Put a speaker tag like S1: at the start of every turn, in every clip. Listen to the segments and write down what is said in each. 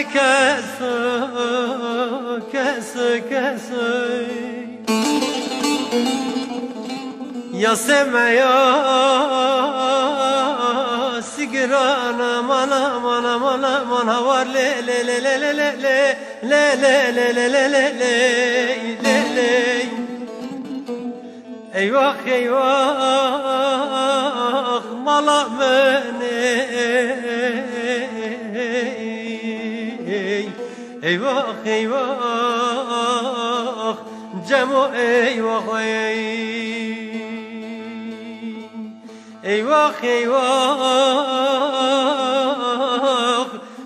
S1: كسو يا سمع يا سجرانا مانا مانا مانا مانا وار لي لي لي لي لي لي لي لي لي لي لي لي لي ايوه ايوه مالا مني ايوه ايوه جمو ايوه ايوه ايوه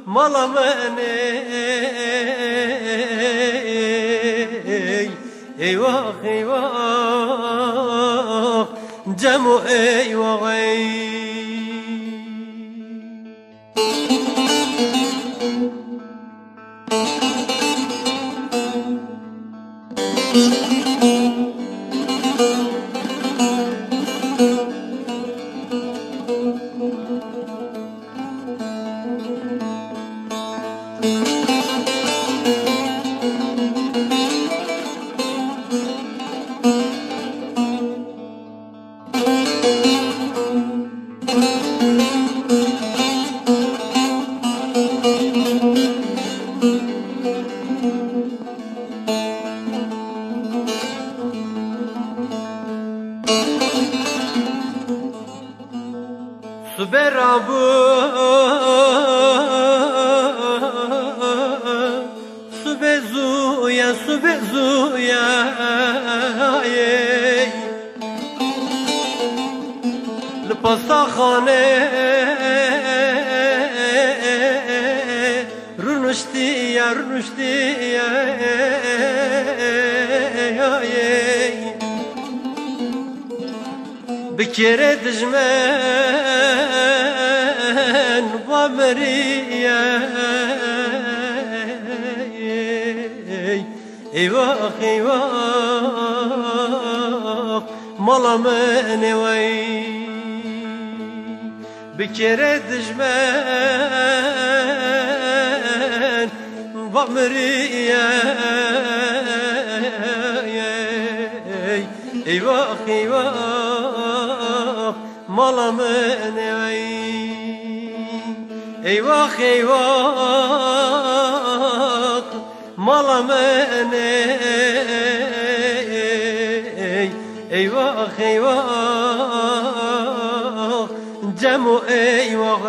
S1: مالا مني ايوه ايوه جمو ايوه Suberabu Subezuya Subezuya L'pastakhane Runushtiya Runushtiya Bikere dijmen Vamriya Eyvah eyvah Malamene vay Bikere dijmen Vamriya Eyvah eyvah Malamene vay Eyvah eyvah Malamene Eyvah eyvah Cemu eyvah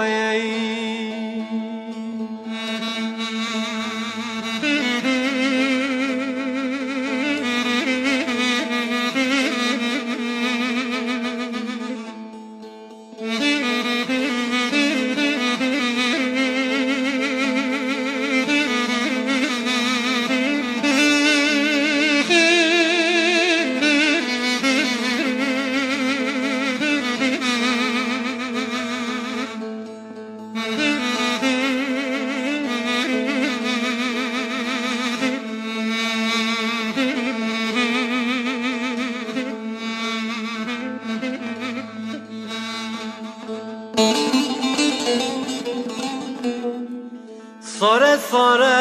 S1: Sare sare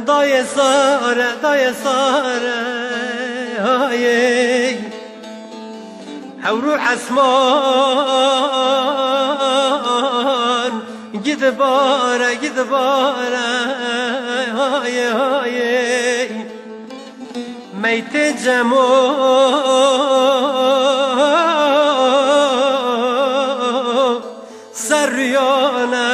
S1: Daye sare daye sare Haye Havruh asman Gidbare gidbare Haye haye Meyte cemo Sarıyana